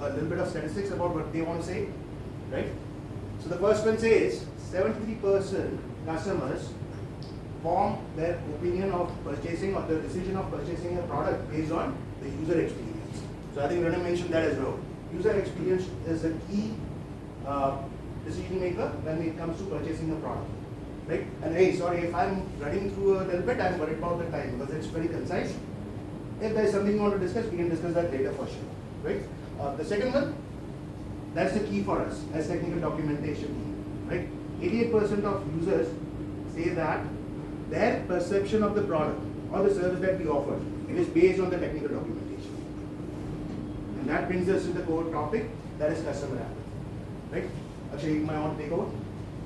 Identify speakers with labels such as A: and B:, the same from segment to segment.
A: a little bit of statistics about what they want to say, right? So the first one says 73% customers form their opinion of purchasing or the decision of purchasing a product based on the user experience. So I think Rene mentioned that as well. User experience is a key decision maker when it comes to purchasing a product, right? And hey, sorry if I'm running through a little bit, I'm worried about the time because it's very concise. If there's something you want to discuss, we can discuss that later for sure, right? The second one, that's the key for us as technical documentation team, right? 88% of users say that their perception of the product or the service that we offer, it is based on the technical documentation. And that brings us to the core topic, that is customer empathy, right? Akshay, you might want to take over.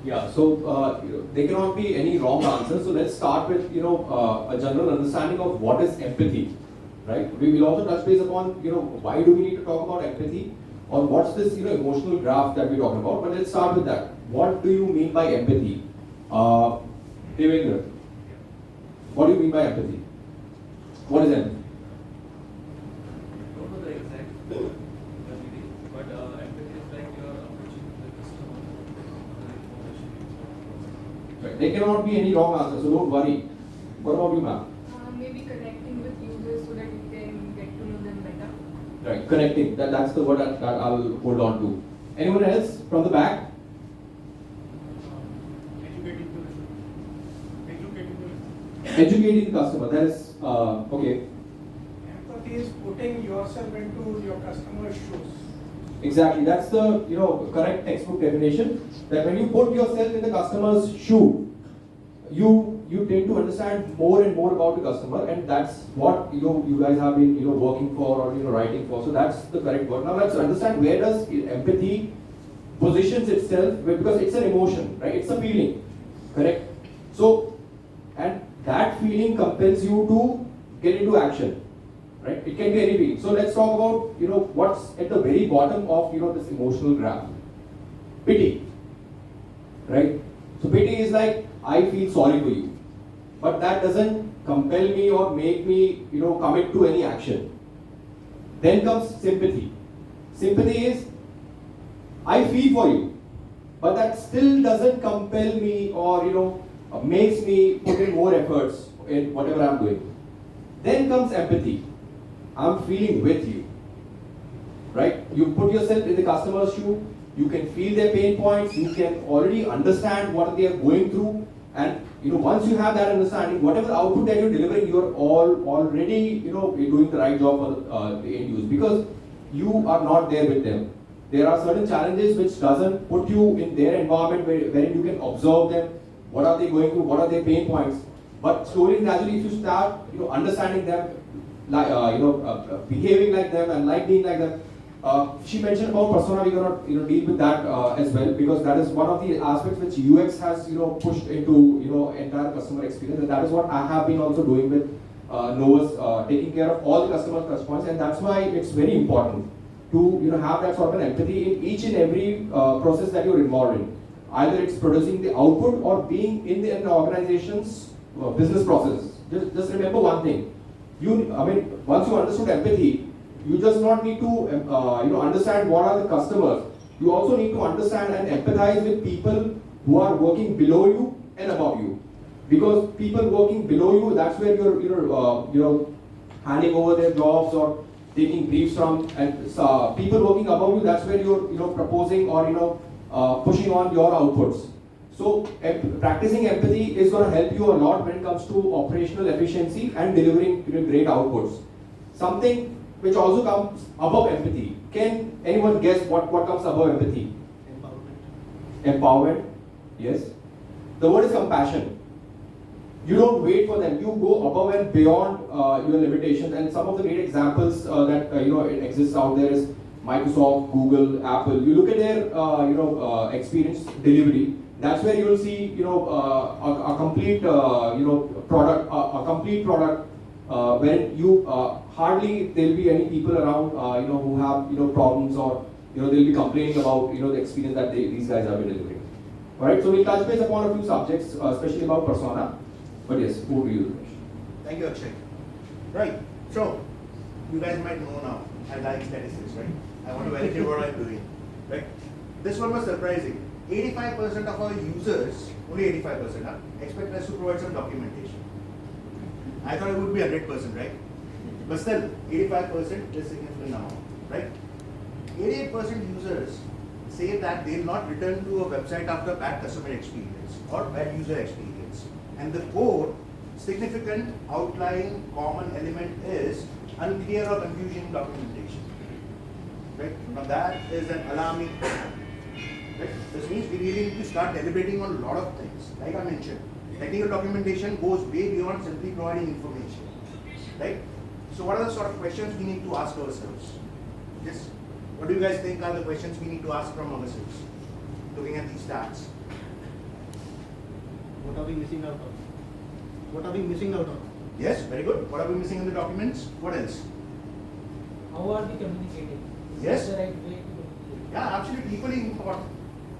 B: Yeah, so there cannot be any wrong answer. So let's start with a general understanding of what is empathy, right? We will also touch base upon why do we need to talk about empathy, or what's this emotional graph that we're talking about. But let's start with that. What do you mean by empathy, Devendra? What do you mean by empathy? What is empathy?
C: I don't know the exact meaning, but empathy is like you are approaching the customer with the information you want to provide.
B: Right. There cannot be any wrong answer, so don't worry. What about you, ma'am?
D: Maybe connecting with users so that you can get to know them better.
B: Right, connecting. That's the word that I'll hold on to. Anyone else from the back? Educating the customer. That is okay.
E: Empathy is putting yourself into your customer's shoes.
B: Exactly. That's the correct textbook definition. That when you put yourself in the customer's shoe, you tend to understand more and more about the customer, and that's what you guys have been working for or writing for. So that's the correct word. Now let's understand where does empathy positions itself, because it's an emotion, right? It's a feeling, correct? So, and that feeling compels you to get into action, right? It can be any feeling. So let's talk about what's at the very bottom of this emotional graph. Pity, right? So pity is like, I feel sorry for you, but that doesn't compel me or make me commit to any action. Then comes sympathy. Sympathy is, I feel for you, but that still doesn't compel me or makes me put in more efforts in whatever I'm doing. Then comes empathy. I'm feeling with you, right? You put yourself in the customer's shoe, you can feel their pain points, you can already understand what they are going through, and once you have that understanding, whatever output that you're delivering, you're already doing the right job for the end user, because you are not there with them. There are certain challenges which doesn't put you in their environment wherein you can observe them. What are they going through? What are their pain points? But slowly and gradually, if you start, understanding them, like behaving like them and like being like them. She mentioned about persona. We're gonna deal with that as well, because that is one of the aspects which UX has pushed into entire customer experience, and that is what I have been also doing with Knovos, taking care of all the customer touch points, and that's why it's very important to have that sort of an empathy in each and every process that you're involved in. Either it's producing the output or being in the organization's business processes. Just remember one thing. Once you understood empathy, you just not need to understand what are the customers. You also need to understand and empathize with people who are working below you and above you. Because people working below you, that's where you're handing over their jobs or taking briefs from, and people working above you, that's where you're proposing or pushing on your outputs. So practicing empathy is going to help you a lot when it comes to operational efficiency and delivering great outputs. Something which also comes above empathy. Can anyone guess what comes above empathy? Empowerment. Yes. The word is compassion. You don't wait for them. You go above and beyond your limitations. And some of the great examples that it exists out there is Microsoft, Google, Apple. You look at their experience delivery. That's where you will see a complete product, a complete product when you hardly there will be any people around who have problems or they'll be complaining about the experience that these guys have been delivering. All right, so we'll touch base upon a few subjects, especially about persona. But yes, over to you, Rutesh.
A: Thank you, Akshay. Right, so you guys might know now, I like statistics, right? I want to validate what I'm doing, right? This one was surprising. 85% of our users, only 85%, expect us to provide some documentation. I thought it would be 100%, right? But still, 85% is significant amount, right? 88% users say that they will not return to a website after bad customer experience or bad user experience. And the core significant outlying common element is unclear or confusing documentation. Right? Now that is an alarming thing. Right? This means we really need to start deliberating on a lot of things. Like I mentioned, technical documentation goes way beyond simply providing information. Right? So what are the sort of questions we need to ask ourselves? Yes. What do you guys think are the questions we need to ask from ourselves? Looking at these stats.
F: What are we missing out of? What are we missing out of?
A: Yes, very good. What are we missing in the documents? What else?
G: How are we communicating?
A: Yes.
G: Is that the right way to communicate?
A: Yeah, absolutely equally important.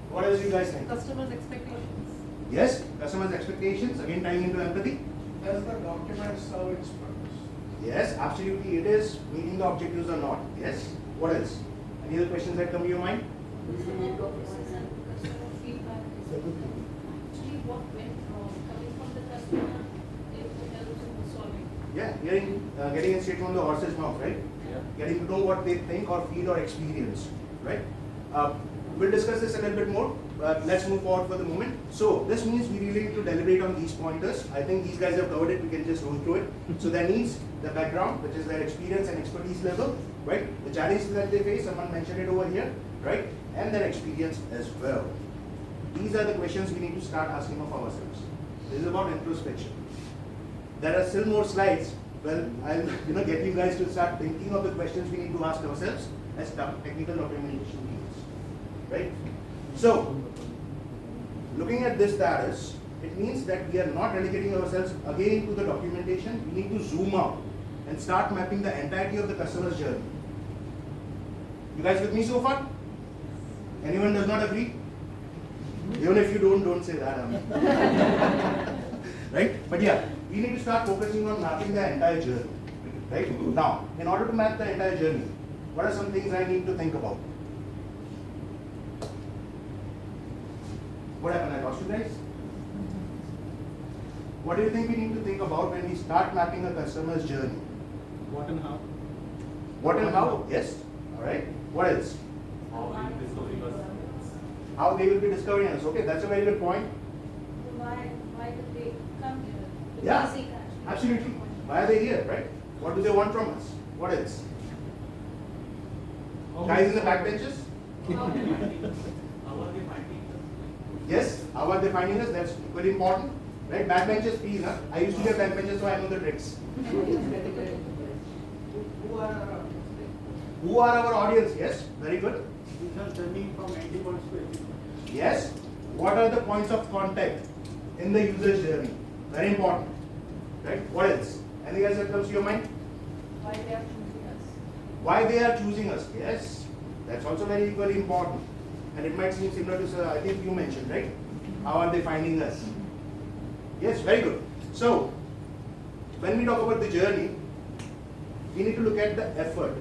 A: What else do you guys think?
D: Customers' expectations.
A: Yes, customers' expectations, again tying into empathy.
E: Does the document serve its purpose?
A: Yes, absolutely it is meeting the objectives or not. Yes. What else? Any other questions that come to your mind?
H: Customer feedback is actually what went wrong coming from the customer, it helps in solving.
A: Yeah, getting it straight from the horse's mouth, right?
C: Yeah.
A: Getting to know what they think or feel or experience, right? We'll discuss this a little bit more. Let's move forward for the moment. So this means we really need to deliberate on these pointers. I think these guys have covered it. We can just roll through it. So their needs, the background, which is their experience and expertise level, right? The challenges that they face, someone mentioned it over here, right? And their experience as well. These are the questions we need to start asking of ourselves. This is about introspection. There are still more slides. Well, I'll get you guys to start thinking of the questions we need to ask ourselves as technical documentation teams, right? So, looking at this status, it means that we are not relegating ourselves again to the documentation. We need to zoom out and start mapping the entirety of the customer's journey. You guys with me so far? Anyone does not agree? Even if you don't say that. Right? But yeah, we need to start focusing on mapping the entire journey. Right? Now, in order to map the entire journey, what are some things I need to think about? What happened? I lost you guys? What do you think we need to think about when we start mapping a customer's journey?
F: What and how?
A: What and how? Yes. Alright. What else? How they will be discovering us. Okay, that's a very good point.
H: Why did they come here? The
A: Yeah,
H: basic actually.
A: absolutely. Why are they here, right? What do they want from us? What else? Guys in the back benches?
C: How are they finding us?
A: Yes. How are they finding us? That's very important. Right? Backbenchers, please. Huh? I used to get backbenchers, so I know the tricks. Who are our audience? Yes. Very good.
F: These are journey from endpoints to endpoints.
A: Yes. What are the points of contact in the user's journey? Very important. Right? What else? Anything else that comes to your mind?
D: Why they are choosing us.
A: Why they are choosing us? Yes. That's also very equally important. And it might seem similar to, I think you mentioned, right? How are they finding us? Yes, very good. So, when we talk about the journey, we need to look at the effort.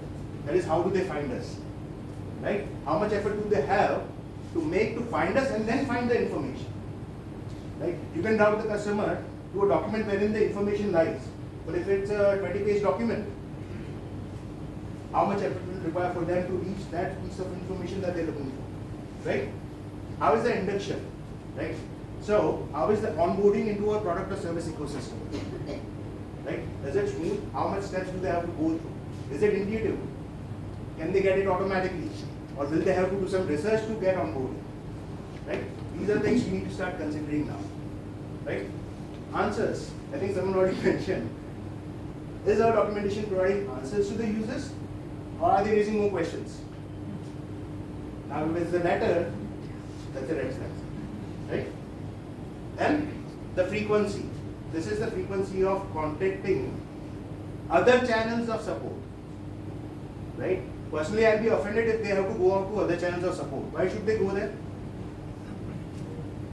A: That is, how do they find us? Right? How much effort do they have to find us and then find the information? Right? You can route the customer to a document wherein the information lies. But if it's a 20-page document, how much effort will it require for them to reach that piece of information that they're looking for? Right? How is the induction? Right? So, how is the onboarding into a product or service ecosystem? Right? Does it smooth? How much steps do they have to go through? Is it intuitive? Can they get it automatically? Or will they have to do some research to get onboarded? Right? These are things we need to start considering now. Right? Answers. I think someone already mentioned. Is our documentation providing answers to the users? Or are they raising more questions? Now, if it's the latter, that's a red flag. Right? Then, the frequency. This is the frequency of contacting other channels of support. Right? Personally, I'll be offended if they have to go out to other channels of support. Why should they go there?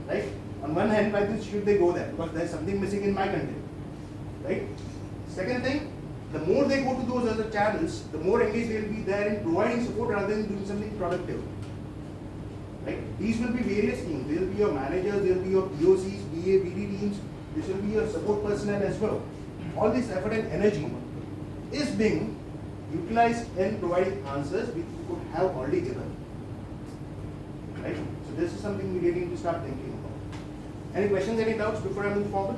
A: Right? On one hand, why should they go there? Because there's something missing in my content. Right? Second thing, the more they go to those other channels, the more engaged they'll be there in providing support rather than doing something productive. Right? These will be various teams. There will be your managers, there will be your POCs, BA, BD teams. This will be your support personnel as well. All this effort and energy is being utilized in providing answers which we could have already given. Right? So this is something we really need to start thinking about. Any questions, any doubts before I move forward?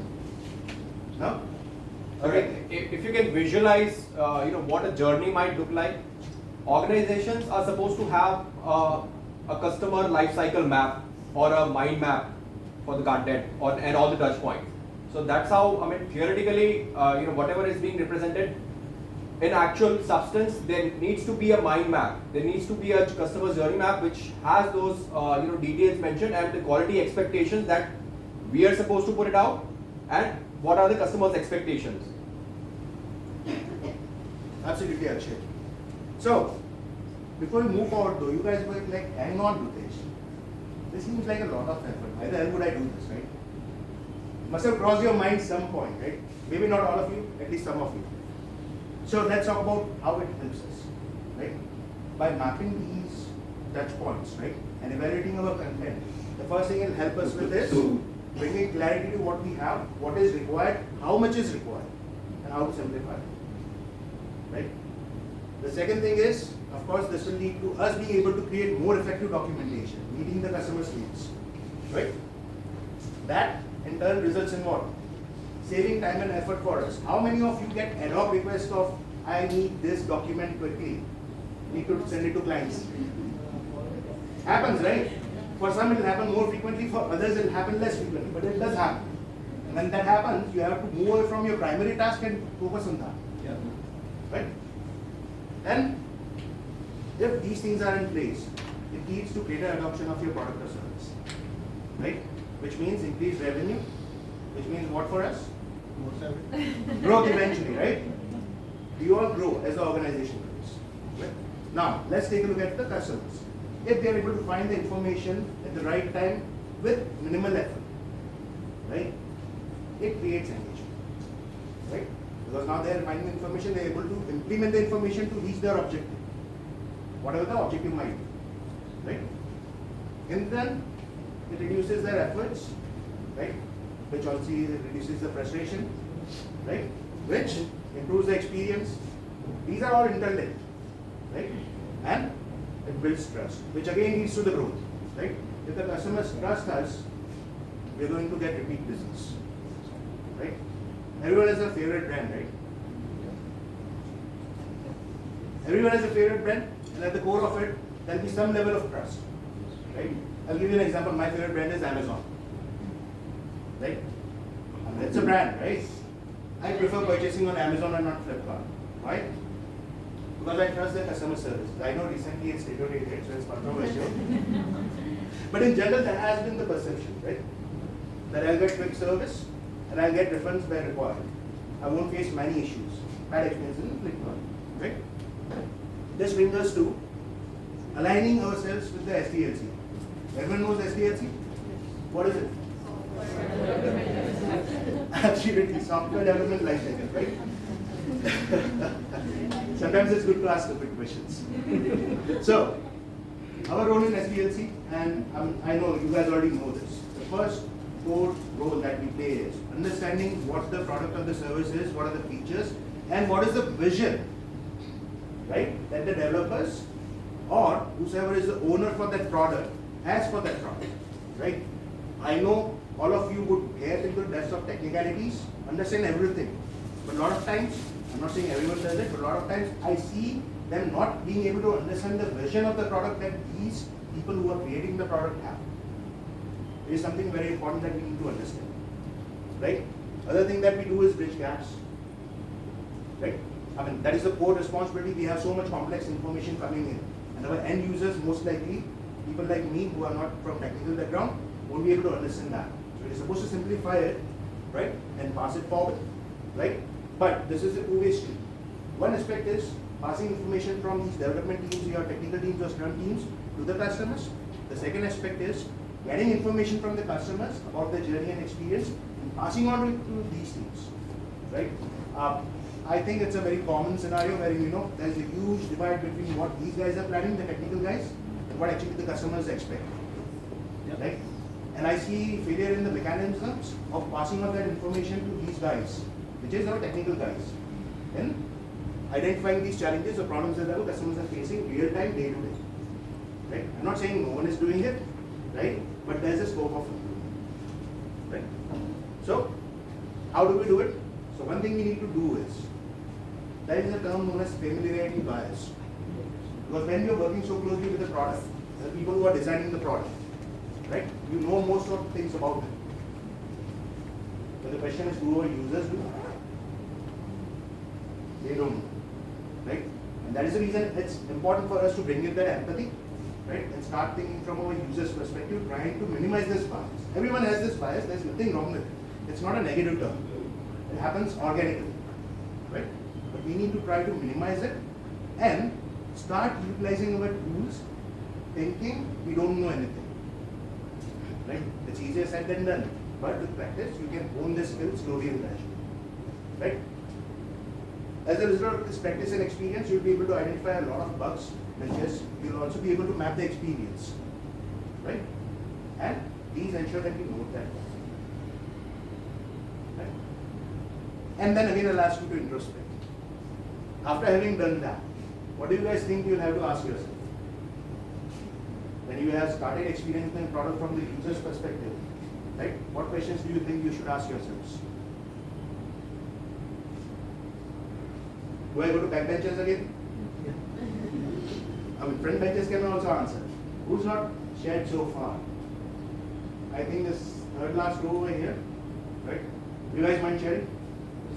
A: No?
B: Okay. If you can visualize, what a journey might look like. Organizations are supposed to have a customer life cycle map or a mind map for the content and all the touch points. So that's how, theoretically, whatever is being represented in actual substance, there needs to be a mind map. There needs to be a customer journey map which has those, details mentioned and the quality expectations that we are supposed to put it out and what are the customer's expectations.
A: Absolutely, Akshay. So, before we move forward though, you guys were like, hang on, Rutesh. This seems like a lot of effort. Why the hell would I do this, right? Must have crossed your mind some point, right? Maybe not all of you, at least some of you. So let's talk about how it helps us, right? By mapping these touch points, right? And evaluating our content. The first thing it will help us with is bringing clarity to what we have, what is required, how much is required, and how to simplify it, right? The second thing is, of course, this will lead to us being able to create more effective documentation, meeting the customer's needs, right? That in turn results in what? Saving time and effort for us. How many of you get ad hoc requests of, I need this document quickly, need to send it to clients? Happens, right? For some it will happen more frequently, for others it will happen less frequently, but it does happen. And when that happens, you have to move away from your primary task and focus on that.
B: Yeah.
A: Right? And if these things are in place, it leads to greater adoption of your product or service. Right? Which means increased revenue, which means what for us?
F: More salary.
A: Growth eventually, right? We all grow as the organization grows. Right? Now, let's take a look at the customers. If they are able to find the information at the right time with minimal effort, right? It creates engagement, right? Because now they are finding the information, they are able to implement the information to reach their objective, whatever the objective might be, right? And then it reduces their efforts, right? Which also reduces the frustration, right? Which improves the experience. These are all interlinked, right? And it builds trust, which again leads to the growth, right? If the customers trust us, we are going to get repeat business, right? Everyone has a favorite brand, right? Everyone has a favorite brand, and at the core of it, there will be some level of trust, right? I'll give you an example. My favorite brand is Amazon, right? And it's a brand, right? I prefer purchasing on Amazon and not Flipkart. Why? Because I trust the customer service. I know recently it's deteriorated, so it's controversial. But in general, that has been the perception, right? That I'll get quick service and I'll get refunds where required. I won't face many issues. Bad experiences in Flipkart, right? This brings us to aligning ourselves with the SDLC. Everyone knows SDLC? What is it? Absolutely, software development life cycle, right? Sometimes it's good to ask stupid questions. So, our role in SDLC, and I know you guys already know this. The first core role that we play is understanding what the product or the service is, what are the features, and what is the vision, right? That the developers or whoever is the owner for that product has for that product, right? I know all of you would get into the depths of technicalities, understand everything, but a lot of times, I'm not saying everyone does it, but a lot of times I see them not being able to understand the vision of the product that these people who are creating the product have. It is something very important that we need to understand, right? Other thing that we do is bridge gaps, right? I mean, that is the core responsibility. We have so much complex information coming in, and our end users, most likely, people like me who are not from technical background, won't be able to understand that. So we're supposed to simplify it, right, and pass it forward, right? But this is a two-way street. One aspect is passing information from these development teams, your technical teams or scrum teams to the customers. The second aspect is getting information from the customers about their journey and experience and passing on to these teams, right? I think it's a very common scenario where, you know, there's a huge divide between what these guys are planning, the technical guys, and what actually the customers expect. Right? And I see failure in the mechanisms of passing on that information to these guys, which is our technical guys, and identifying these challenges or problems that our customers are facing real time, day to day. Right? I'm not saying no one is doing it, right? But there's a scope of improvement. Right? So, how do we do it? So one thing we need to do is, there is a term known as familiarity bias. Because when you're working so closely with the product, the people who are designing the product, right? You know most of the things about it. But the question is, do our users do? They don't know, right? And that is the reason it's important for us to bring in that empathy, right? And start thinking from our user's perspective, trying to minimize this bias. Everyone has this bias, there's nothing wrong with it. It's not a negative term. It happens organically, right? But we need to try to minimize it and start utilizing our tools thinking we don't know anything. Right? It's easier said than done. But with practice, you can hone this skill slowly and gradually. Right? As a result of this practice and experience, you'll be able to identify a lot of bugs, glitches. You'll also be able to map the experience. Right? And please ensure that you note that. Right? And then again, I'll ask you to introspect. After having done that, what do you guys think you'll have to ask yourself? When you have started experiencing the product from the user's perspective, right? What questions do you think you should ask yourselves? Do I go to backbenchers again? I mean, front benches can also answer. Who's not shared so far? I think this third last row over here, right? Do you guys mind sharing?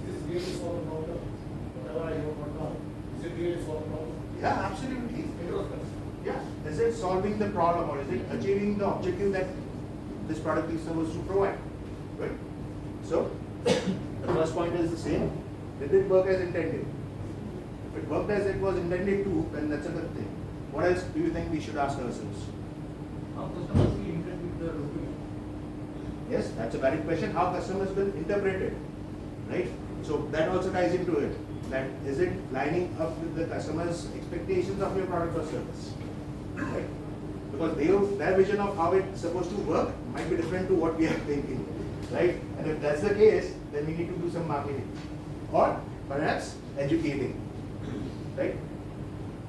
I: Is this really solve the problem? Whatever I know about now, is it really solve the problem?
A: Yeah, absolutely.
I: Introspect.
A: Yeah. Is it solving the problem or is it achieving the objective that this product is supposed to provide? Right? So, the first point is the same. Did it work as intended? If it worked as it was intended to, then that's a good thing. What else do you think we should ask ourselves?
C: How customers will interact with the document?
A: Yes, that's a valid question. How customers will interpret it, right? So that also ties into it. That is it lining up with the customer's expectations of your product or service, right? Because their vision of how it's supposed to work might be different to what we are thinking, right? And if that's the case, then we need to do some marketing or perhaps educating, right?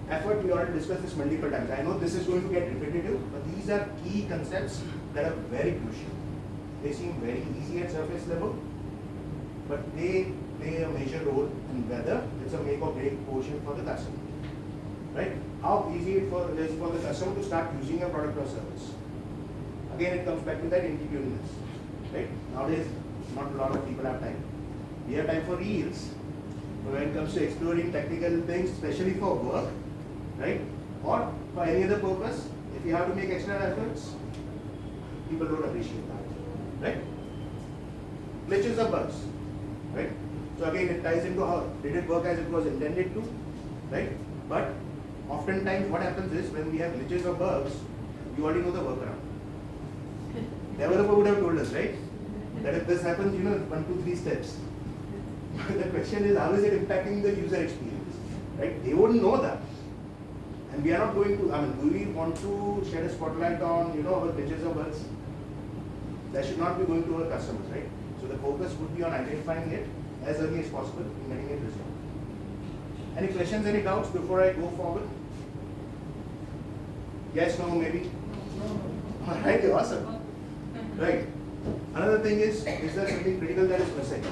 A: Effort, we already discussed this multiple times. I know this is going to get repetitive, but these are key concepts that are very crucial. They seem very easy at surface level, but they play a major role in whether it's a make or break portion for the customer. Right? How easy it is for the customer to start using your product or service. Again, it comes back to that intuitiveness. Right? Nowadays, not a lot of people have time. We have time for reels, but when it comes to exploring technical things, especially for work, right? Or for any other purpose, if you have to make extra efforts, people don't appreciate that. Right? Glitches or bugs. Right? So again, it ties into how did it work as it was intended to, right? But oftentimes what happens is when we have glitches or bugs, you already know the workaround. Developer would have told us, right? That if this happens, 1, 2, 3 steps. The question is, how is it impacting the user experience? Right? They wouldn't know that. And we are not going to, do we want to shed a spotlight on, our glitches or bugs? That should not be going to our customers, right? So the focus would be on identifying it as early as possible and getting it resolved. Any questions, any doubts before I go forward? Yes, no, maybe? Alright, awesome. Right. Another thing is there something critical that is missing?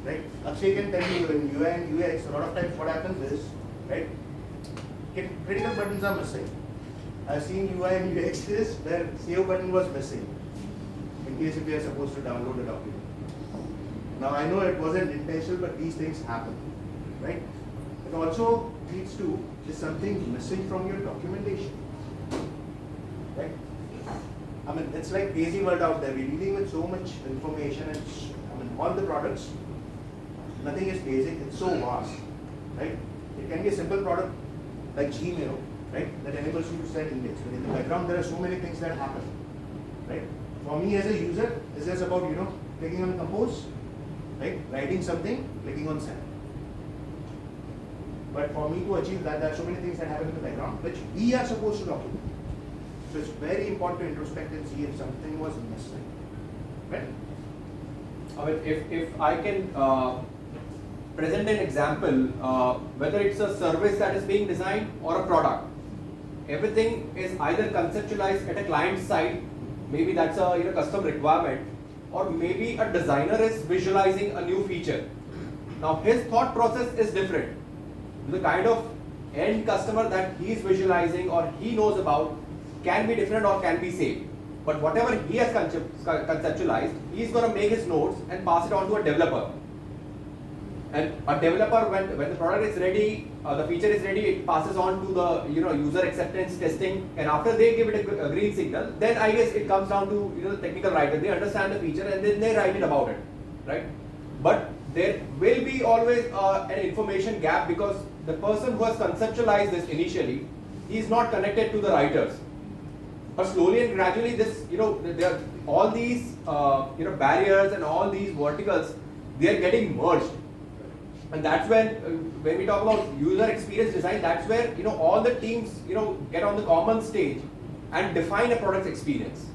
A: Right? Akshay can tell you in UI and UX, a lot of times what happens is, right? Critical buttons are missing. I've seen UI and UX is where save button was missing. In case if you are supposed to download a document. Now I know it wasn't intentional, but these things happen, right? It also leads to is something missing from your documentation, right? It's like crazy world out there. We're dealing with so much information and all the products. Nothing is basic. It's so vast, right? It can be a simple product like Gmail, right? That enables you to send emails. But in the background, there are so many things that happen, right? For me as a user, it's just about, clicking on compose, right? Writing something, clicking on send. But for me to achieve that, there are so many things that happen in the background which we are supposed to document. So it's very important to introspect and see if something was missing. Right?
B: I mean, if I can present an example, whether it's a service that is being designed or a product, everything is either conceptualized at a client side, maybe that's a custom requirement, or maybe a designer is visualizing a new feature. Now his thought process is different. The kind of end customer that he is visualizing or he knows about can be different or can be same. But whatever he has conceptualized, he is going to make his notes and pass it on to a developer. And a developer, when the product is ready, the feature is ready, it passes on to the user acceptance testing, and after they give it a green signal, then I guess it comes down to the technical writer. They understand the feature and then they write it about it, right? But there will be always an information gap because the person who has conceptualized this initially, he is not connected to the writers. But slowly and gradually, this there are all these barriers and all these verticals, they are getting merged. And that's when we talk about user experience design, that's where all the teams get on the common stage and define a product experience.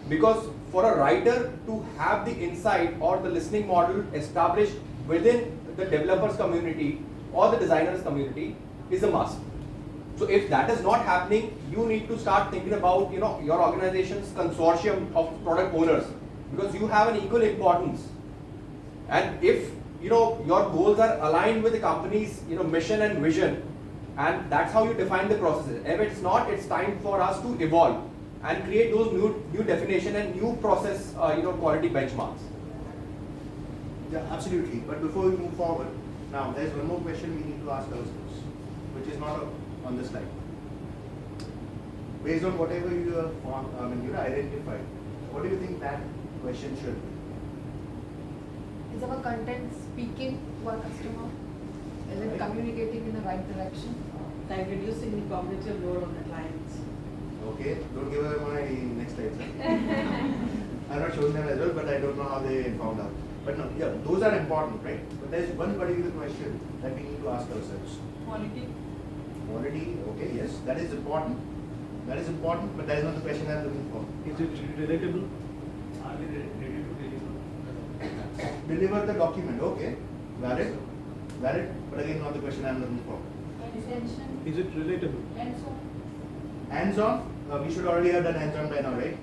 B: Because for a writer to have the insight or the listening model established within the developers community or the designers community is a must. So if that is not happening, you need to start thinking about your organization's consortium of product owners, because you have an equal importance. And if your goals are aligned with the company's mission and vision, and that's how you define the processes. If it's not, it's time for us to evolve and create those new definition and new process quality benchmarks.
A: Yeah, absolutely. But before we move forward, now there's one more question we need to ask ourselves, which is not on the slide. Based on whatever you have identified, what do you think that question should be?
D: Is our content speaking to our customer? Is it communicating in the right direction?
J: Like reducing the cognitive load on the clients.
A: Okay, don't give away my next slide. I'm not showing them as well, but I don't know how they found out. But no, yeah, those are important, right? But there's one particular question that we need to ask ourselves.
J: Quality.
A: Quality, okay, yes, that is important. That is important, but that is not the question I'm looking for.
F: Is it relatable?
C: Are we ready to deliver?
A: Deliver the document, okay, valid, but again not the question I'm looking for.
H: Attention.
F: Is it relatable?
H: And so.
A: Hands-on, we should already have done hands-on by now, right?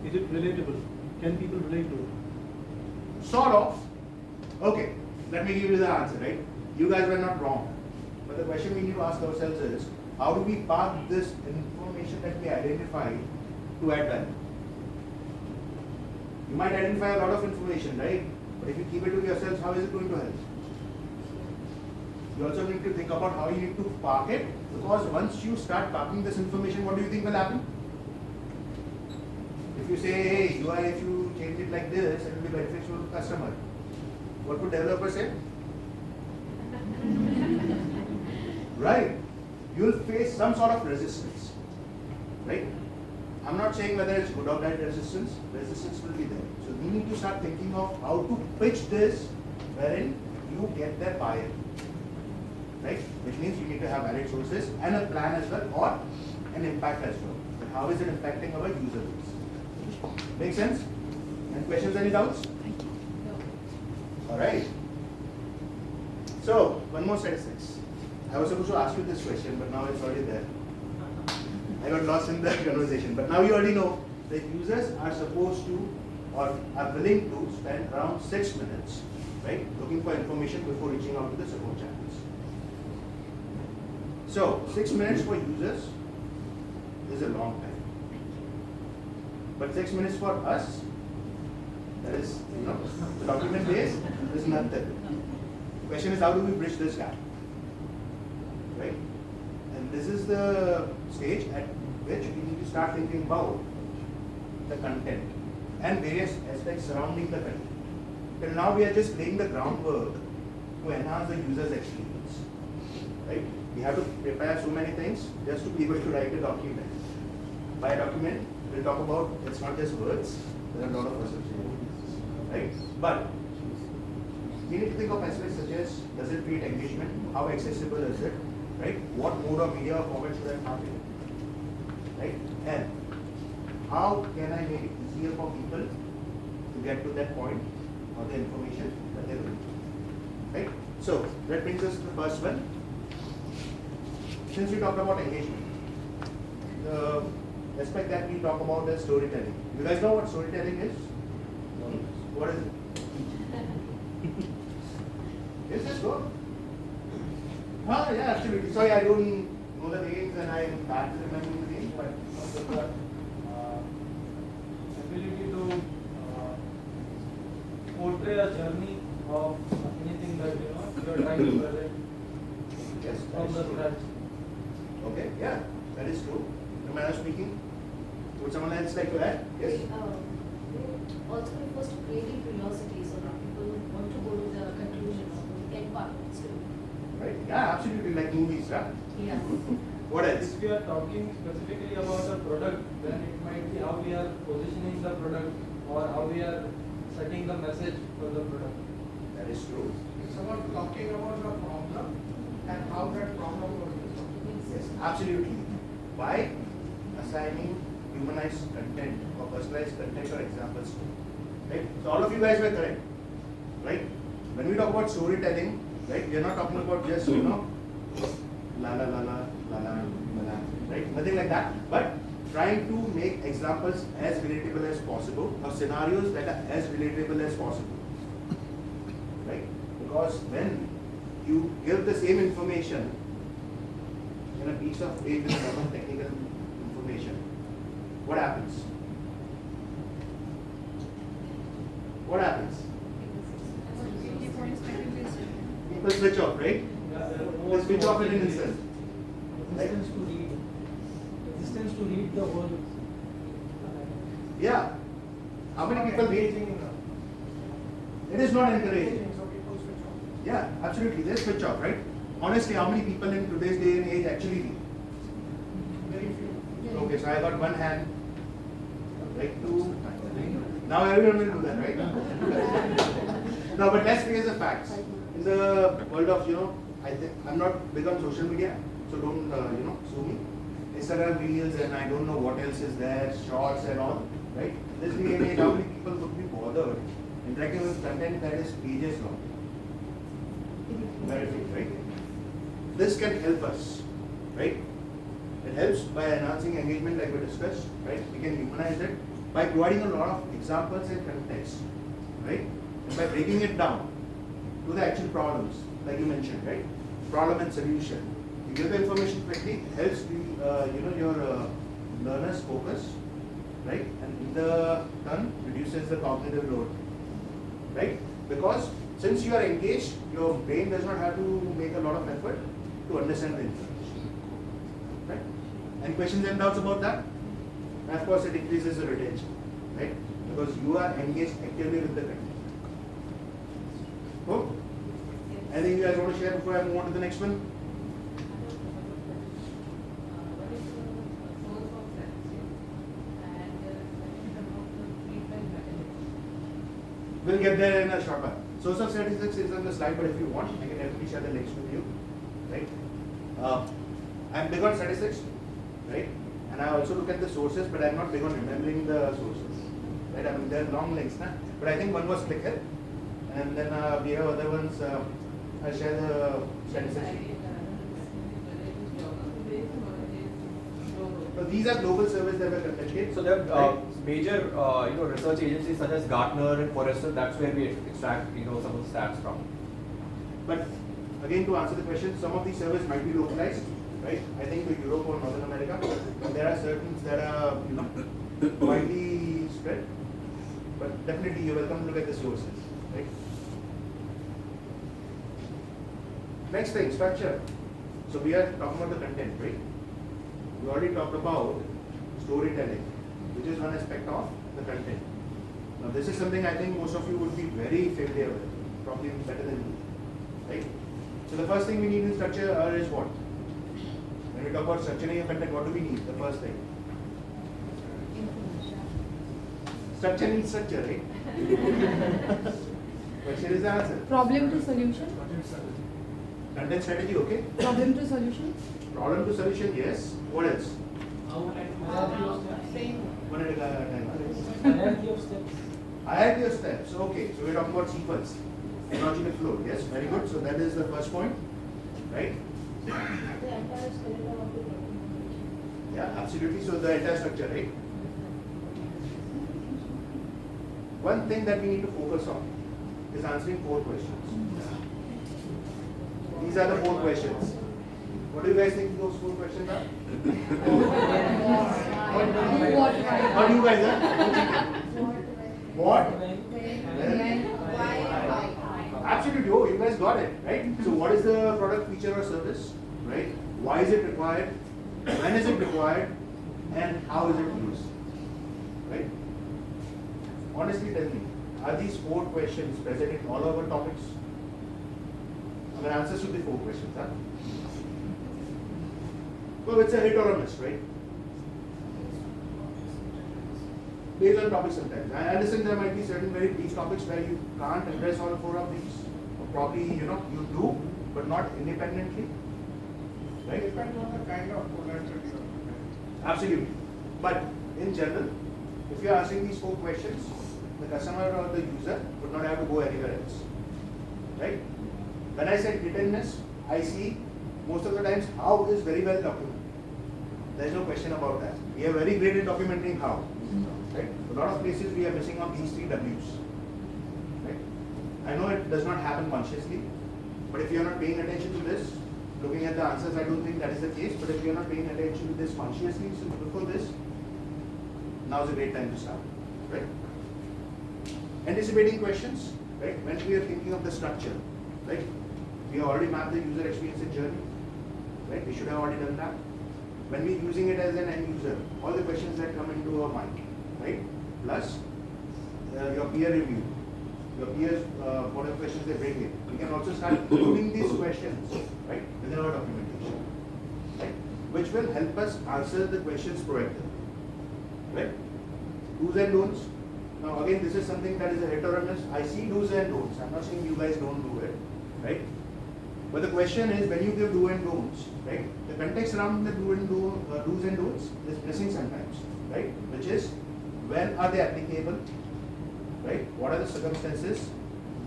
F: Is it relatable? Can people relate to it?
A: Sort of. Okay, let me give you the answer, right? You guys were not wrong. But the question we need to ask ourselves is, how do we pass this information that we identified to add value? You might identify a lot of information, right? But if you keep it to yourselves, how is it going to help? You also need to think about how you need to park it, because once you start parking this information, what do you think will happen? If you say, hey, UI, if you change it like this, it will be beneficial to the customer. What would developer say? Right? You will face some sort of resistance. Right? I'm not saying whether it's good or bad resistance will be there. So we need to start thinking of how to pitch this wherein you get their buy-in. Right? Which means you need to have valid sources and a plan as well, or an impact as well. But how is it impacting our user base? Make sense? Any questions, any doubts? Alright. So, one more statistics. I was supposed to ask you this question, but now it's already there. I got lost in the conversation. But now you already know that users are supposed to, or are willing to spend around 6 minutes, right, looking for information before reaching out to the support channels. So, 6 minutes for users is a long time. But 6 minutes for us, that is, the document base is nothing. The question is, how do we bridge this gap? Right? And this is the stage at which we need to start thinking about the content and various aspects surrounding the content. Till now, we are just laying the groundwork to enhance the user's experience. Right? We have to prepare so many things just to be able to write a document. By a document, we'll talk about it's not just words, there are a lot of associations. Right? But we need to think of aspects such as, does it create engagement? How accessible is it? Right? What mode of media or format should I have it? Right? And how can I make it easier for people to get to that point or the information that they're looking for? Right? So that brings us to the first one. Since we talked about engagement, the aspect that we talk about is storytelling. You guys know what storytelling is? What is it? Is this good? Yeah, absolutely. Sorry, I don't know the names and I'm bad at remembering the names, but
C: the ability to portray a journey of anything that you are trying to present
A: yes, that
C: from
A: is
C: the
A: true.
C: scratch.
A: Okay, yeah, that is true. Am I speaking? Would someone else like to add? Yes?
H: Also refers to creating curiosity, so that people want to go to the conclusion or to the end part of the story.
A: Right? Yeah, absolutely, like movies, right?
H: Yeah.
A: What else?
C: If we are talking specifically about a product, then it might be how we are positioning the product or how we are setting the message for the product.
A: That is true.
E: It's about talking about the problem and how that problem was resolved.
A: Yes, absolutely. By assigning humanized content or personalized content or examples, right? So all of you guys were correct, right? When we talk about storytelling, right, we are not talking about just la la la la la la la, right? Nothing like that. But trying to make examples as relatable as possible or scenarios that are as relatable as possible, right? Because when you give the same information in a piece of paper with a lot of technical information, what happens? What happens? People switch off, right? They switch off in an instant. Right?
G: Resistance to read. Resistance to read the whole.
A: Yeah. How many people read? It is not encouraging.
E: So people switch off.
A: Yeah, absolutely. They switch off, right? Honestly, how many people in today's day and age actually read?
E: Very few.
A: Okay, so I got one hand, like two. Now everyone will do that, right? No, but let's face the facts. In the world of, I'm not big on social media, so don't, sue me. Instagram reels and I don't know what else is there, shorts and all, right? This day and age, how many people would be bothered interacting with content that is pages long? Very few, right? This can help us, right? It helps by enhancing engagement like we discussed, right? We can humanize it by providing a lot of examples and context, right? And by breaking it down to the actual problems, like you mentioned, right? Problem and solution. You give the information quickly, it helps your learners focus, right? And in the turn, reduces the cognitive load, right? Because since you are engaged, your brain does not have to make a lot of effort to understand the information, right? Any questions and doubts about that? And of course, it increases the retention, right? Because you are engaged actively with the content. Cool? Anything you guys want to share before I move on to the next one?
H: What is the source of censorship and about the feedback mechanism?
A: We'll get there in a short while. Source of statistics is on the slide, but if you want, I can definitely share the links with you, right? I'm big on statistics, right? And I also look at the sources, but I'm not big on remembering the sources, right? I mean, they're long links, but I think one was ClickHealth, and then we have other ones. I'll share the statistics. So these are global surveys that were conducted.
B: So there are
A: right?
B: major research agencies such as Gartner and Forrester. That's where we extract some of the stats from.
A: But again, to answer the question, some of these surveys might be localized, right? I think to Europe or Northern America, but there are certain that are widely spread. But definitely, you're welcome to look at the sources, right? Next thing, structure. So we are talking about the content, right? We already talked about storytelling, which is one aspect of the content. Now, this is something I think most of you would be very familiar with, probably better than me, right? So the first thing we need in structure is what? When we talk about structuring a content, what do we need? The first thing. Structure needs structure, right? Question is the answer.
D: Problem to solution.
A: Content strategy, okay.
D: Problem to solution.
A: Problem to solution, yes. What else?
H: Framework.
A: One at a time.
G: Hierarchy of steps.
A: Hierarchy of steps. Okay, so we're talking about sequence. Logical flow. Yes, very good. So that is the first point, right?
H: The entire skeleton of the documentation.
A: Yeah, absolutely. So the entire structure, right? One thing that we need to focus on is answering 4 questions. These are the 4 questions. What do you guys think those 4 questions are? What do you guys are? What? Absolutely. Oh, you guys got it, right? So what is the product, feature or service, right? Why is it required? When is it required? And how is it used? Right? Honestly tell me, are these 4 questions present in all our topics? I mean, answers to the 4 questions, huh? Well, it's a hit or a miss, right? Based on topics sometimes. I understand there might be certain very brief topics where you can't address all 4 of these. Or probably, you do, but not independently. Right?
E: Depends on the kind of product that you are.
A: Absolutely. But in general, if you are asking these 4 questions, the customer or the user would not have to go anywhere else. Right? When I said hittenness, I see most of the times how is very well documented. There is no question about that. We are very great in documenting how. Right? A lot of places we are missing on these 3 W's. Right? I know it does not happen consciously, but if you are not paying attention to this, looking at the answers, I don't think that is the case. But if you are not paying attention to this consciously, so before this, now is a great time to start. Right? Anticipating questions. Right? When we are thinking of the structure, right? We have already mapped the user experience and journey. Right? We should have already done that. When we're using it as an end user, all the questions that come into our mind, right? Plus your peer review, your peers, what are the questions they bring in. We can also start including these questions, right, within our documentation, right? Which will help us answer the questions proactively, right? Do's and don'ts. Now again, this is something that is a hit or a miss. I see do's and don'ts. I'm not saying you guys don't do it, right? But the question is, when you give do and don'ts, right? The context around the do's and don'ts is missing sometimes, right? Which is, when are they applicable, right? What are the circumstances,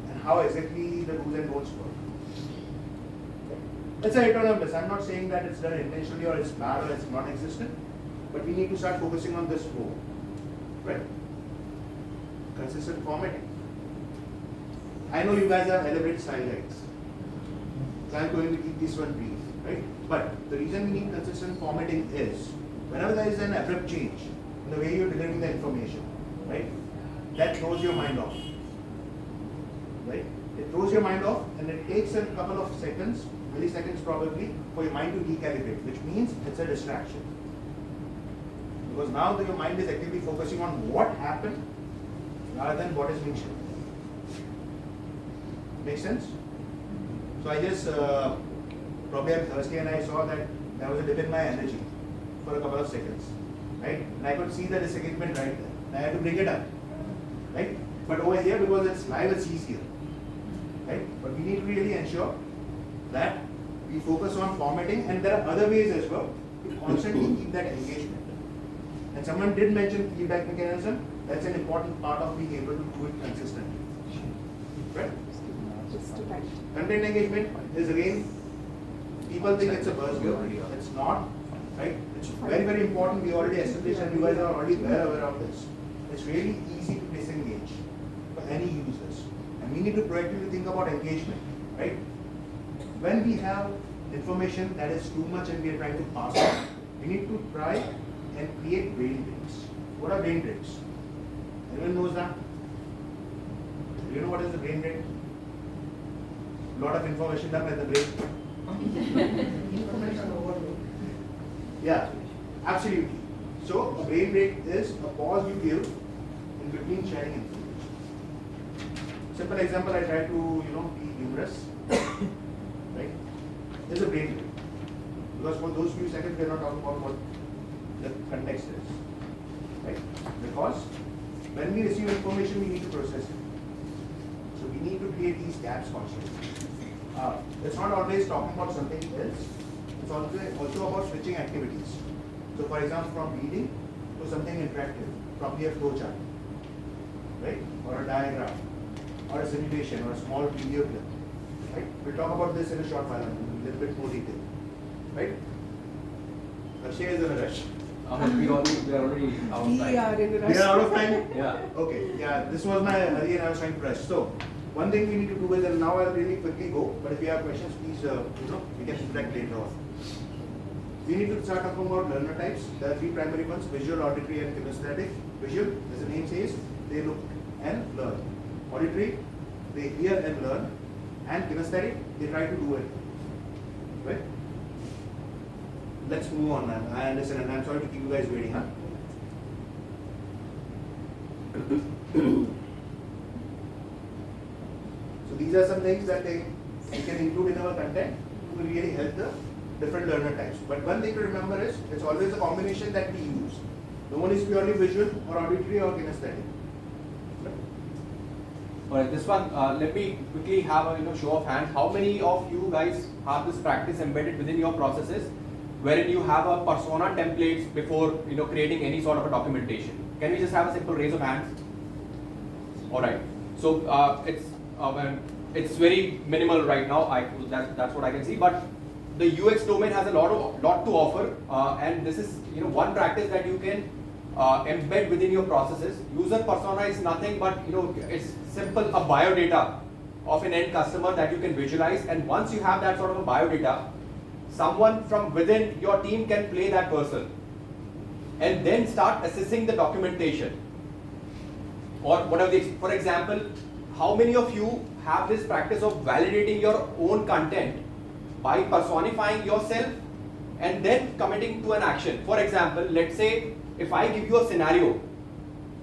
A: and how exactly the do's and don'ts work? It's a hit or a miss. I'm not saying that it's done intentionally or it's bad or it's non-existent, but we need to start focusing on this more, right? Consistent formatting. I know you guys are elaborate style guides, so I'm going to keep this one brief, right? But the reason we need consistent formatting is, whenever there is an abrupt change in the way you're delivering the information, right, that throws your mind off, right? It throws your mind off, and it takes a couple of seconds, milliseconds probably, for your mind to recalibrate, which means it's a distraction. Because now your mind is actively focusing on what happened rather than what is being shown. Make sense? So I just, probably I'm thirsty and I saw that there was a dip in my energy for a couple of seconds, right? And I could see the disagreement right there. And I had to bring it up, right? But over here, because it's live, it's easier, right? But we need to really ensure that we focus on formatting, and there are other ways as well to constantly keep that engagement. And someone did mention feedback mechanism. That's an important part of being able to do it consistently, right? Content engagement is, again, people think it's a buzzword. It's not, right? It's very, very important. We already established, and you guys are already well aware of this. It's really easy to disengage for any users. And we need to proactively think about engagement, right? When we have information that is too much and we are trying to pass on, we need to try and create brain drains. What are brain drains? Anyone knows that? Do you know what is the brain drain? A lot of information done by the brain.
E: Information overload.
A: Yeah, absolutely. So a brain break is a pause you give in between sharing information. Simple example, I try to be humorous, right? There's a brain break. Because for those few seconds we are not talking about what the context is. Right? Because when we receive information we need to process it. So We need to create these gaps consciously. It's not always talking about something else. It's also about switching activities. So for example, from reading to something interactive, probably a flowchart, right? Or a diagram, or a simulation, or a small video clip, right? We'll talk about this in a short while, in a little bit more detail, right? Akshay is in a rush.
B: We are already out of
D: We
B: time.
D: are in a rush.
A: We are out of time?
B: Yeah.
A: Okay, yeah, this was my hurry and I was trying to rush. So, one thing we need to do is, and now I'll really quickly go, but if you have questions, please, we can reflect later on. We need to start talking about learner types. There are three primary ones: visual, auditory, and kinesthetic. Visual, as the name says, they look and learn. Auditory, they hear and learn. And kinesthetic, they try to do it. Right? Let's move on, man. I understand, and I'm sorry to keep you guys waiting, huh? So these are some things that we can include in our content to really help the different learner types. But one thing to remember is, it's always a combination that we use. No one is purely visual or auditory or kinesthetic.
B: Alright, this one, let me quickly have a show of hands. How many of you guys have this practice embedded within your processes, wherein you have a persona templates before creating any sort of a documentation? Can we just have a simple raise of hands? Alright, so it's very minimal right now. That's what I can see. But the UX domain has a lot to offer, and this is one practice that you can embed within your processes. User persona is nothing but it's simple, a biodata of an end customer that you can visualize, and once you have that sort of a biodata, someone from within your team can play that person and then start assessing the documentation or whatever. For example, how many of you have this practice of validating your own content by personifying yourself and then committing to an action? For example, let's say if I give you a scenario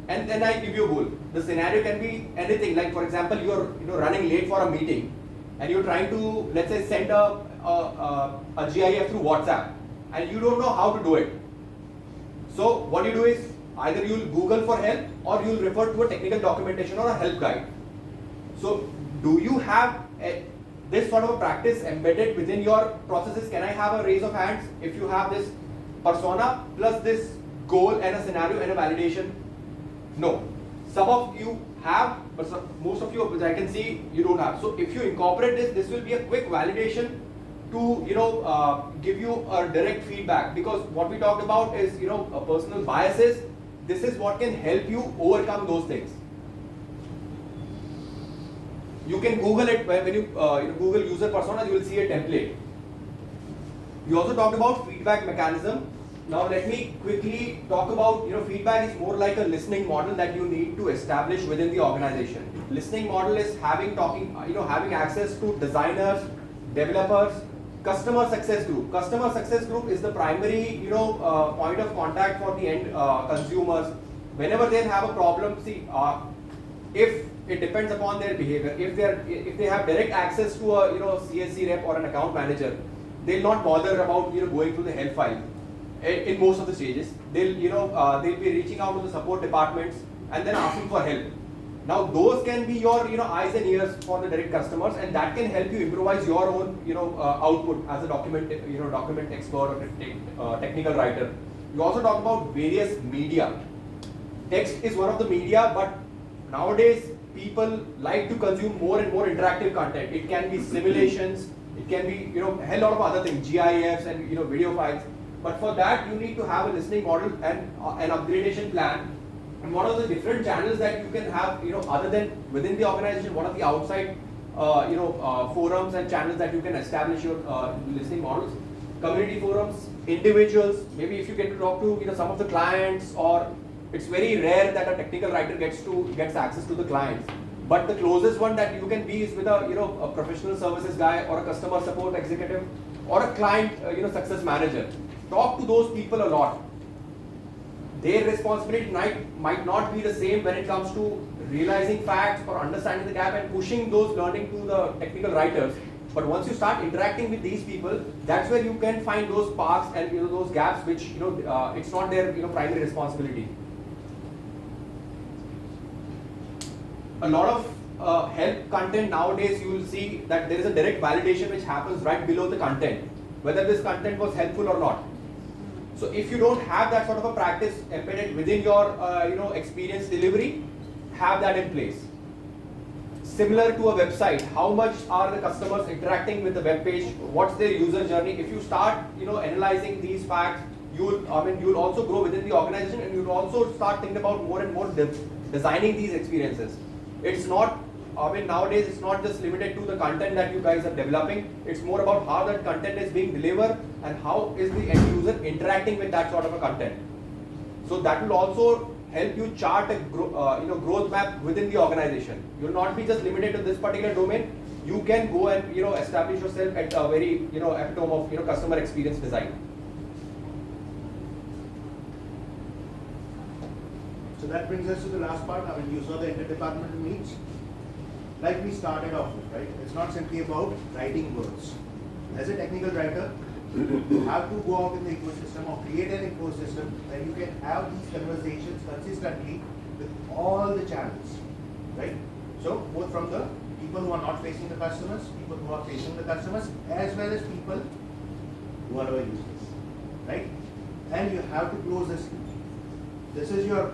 B: and then I give you a goal. The scenario can be anything. Like for example, you're running late for a meeting and you're trying to, let's say, send a GIF through WhatsApp and you don't know how to do it. So what you do is either you'll Google for help or you'll refer to a technical documentation or a help guide. So do you have this sort of a practice embedded within your processes? Can I have a raise of hands if you have this persona plus this goal and a scenario and a validation? No. Some of you have, but most of you, which I can see, you don't have. So if you incorporate this will be a quick validation to give you a direct feedback, because what we talked about is personal biases. This is what can help you overcome those things. You can Google it. When you Google user persona, you will see a template. We also talked about feedback mechanism. Now let me quickly talk about, feedback is more like a listening model that you need to establish within the organization. Listening model is having access to designers, developers, customer success group. Customer success group is the primary, point of contact for the end consumers. Whenever they have a problem, see, if it depends upon their behavior. If they have direct access to a CSC rep or an account manager, they'll not bother about going through the help file. In most of the stages, they'll be reaching out to the support departments and then asking for help. Now those can be your eyes and ears for the direct customers, and that can help you improvise your own output as a document expert or technical writer. You also talk about various media. Text is one of the media, but nowadays people like to consume more and more interactive content. It can be simulations, it can be a hell lot of other things, GIFs and video files. But for that you need to have a listening model and an upgradation plan. And what are the different channels that you can have other than within the organization? What are the outside forums and channels that you can establish your listening models? Community forums, individuals. Maybe if you get to talk to some of the clients, or it's very rare that a technical writer gets access to the clients. But the closest one that you can be is with a professional services guy or a customer support executive or a client success manager. Talk to those people a lot. Their responsibility might not be the same when it comes to realizing facts or understanding the gap and pushing those learning to the technical writers. But once you start interacting with these people, that's where you can find those sparks and those gaps which it's not their primary responsibility. A lot of help content nowadays, you will see that there is a direct validation which happens right below the content, whether this content was helpful or not. So if you don't have that sort of a practice embedded within your experience delivery, have that in place. Similar to a website, how much are the customers interacting with the web page? What's their user journey? If you start analyzing these facts, you'll also grow within the organization, and you'll also start thinking about more and more designing these experiences. It's not, nowadays it's not just limited to the content that you guys are developing. It's more about how that content is being delivered and how is the end user interacting with that sort of a content. So that will also help you chart a growth map within the organization. You'll not be just limited to this particular domain. You can go and establish yourself at a very epitome of customer experience design.
A: So that brings us to the last part. You saw the interdepartmental meets. Like we started off with, right? It's not simply about writing words. As a technical writer, you have to go out in the ecosystem or create an ecosystem where you can have these conversations consistently with all the channels, right? So both from the people who are not facing the customers, people who are facing the customers, as well as people who are our users, right? And you have to close this. This is your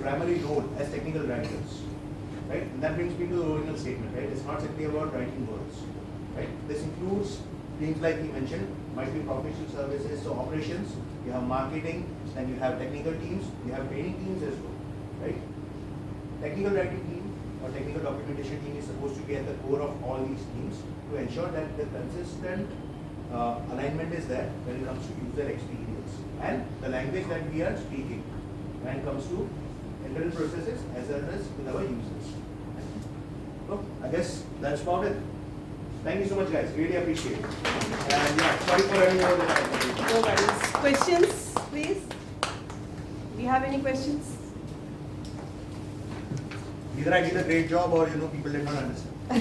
A: primary role as technical writers, right? And that brings me to the original statement, right? It's not simply about writing words, right? This includes things like he mentioned, might be professional services, so operations, you have marketing, then you have technical teams, you have training teams as well, right? Technical writing team or technical documentation team is supposed to be at the core of all these teams to ensure that the consistent alignment is there when it comes to user experience and the language that we are speaking when it comes to internal processes as well as with our users. So I guess that's about it. Thank you so much, guys. Really appreciate it. And yeah, sorry for running over the time.
J: No worries. Questions, please? Do you have any questions?
A: Either I did a great job or people did not understand. I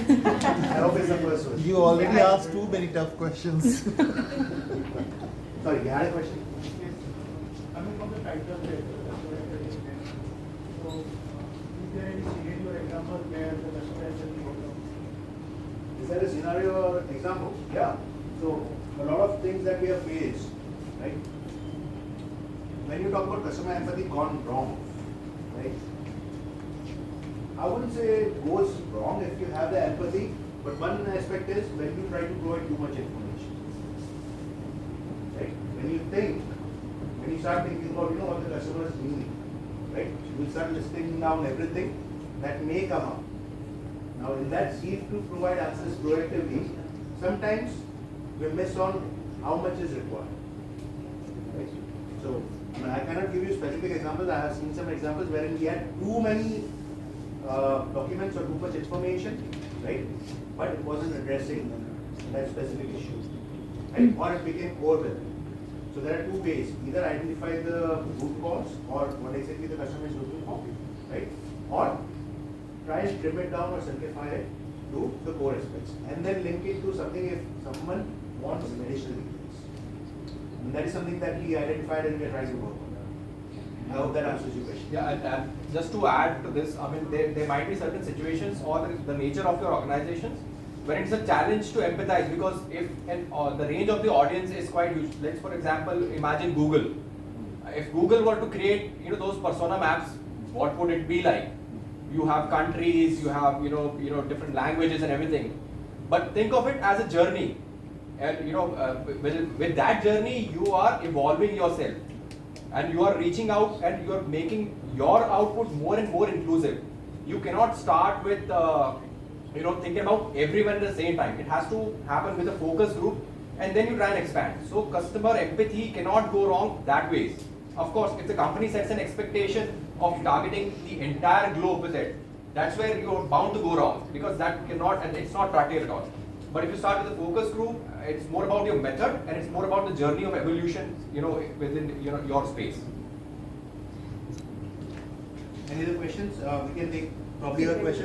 A: hope it's the first one.
K: You already asked too many tough questions.
A: Sorry, you had a question?
E: Coming from the title, so is there any scenario or example where the customer has been overcome?
A: Is there a scenario or example? Yeah. So a lot of things that we have faced, right? When you talk about customer empathy gone wrong, right? I wouldn't say it goes wrong if you have the empathy, but one aspect is when you try to provide too much information. Right? When you start thinking about what the customers need, right? You will start listing down everything that may come up. Now in that seek to provide answers proactively, sometimes we miss on how much is required. Right? So I cannot give you specific examples. I have seen some examples wherein we had too many documents or too much information, right? But it wasn't addressing that specific issue, right? Or it became overwhelming. So there are two ways: either identify the root cause or what exactly the customer is looking for, right? Or try and trim it down or simplify it to the core aspects, and then link it to something if someone wants additional details. And that is something that we identified and we are trying to work on. I hope that answers your question.
B: Yeah, and just to add to this, there might be certain situations or the nature of your organizations when it's a challenge to empathize, because if the range of the audience is quite huge. Let's, for example, imagine Google. If Google were to create those persona maps, what would it be like? You have countries, you have different languages and everything. But think of it as a journey, and with that journey you are evolving yourself. And you are reaching out and you are making your output more and more inclusive. You cannot start with thinking about everyone at the same time. It has to happen with a focus group, and then you try and expand. So customer empathy cannot go wrong that way. Of course, if the company sets an expectation of targeting the entire globe with it, that's where you're bound to go wrong, because that cannot, and it's not practical at all. But if you start with a focus group, it's more about your method and it's more about the journey of evolution, within your space.
A: Any other questions? We can take probably a question.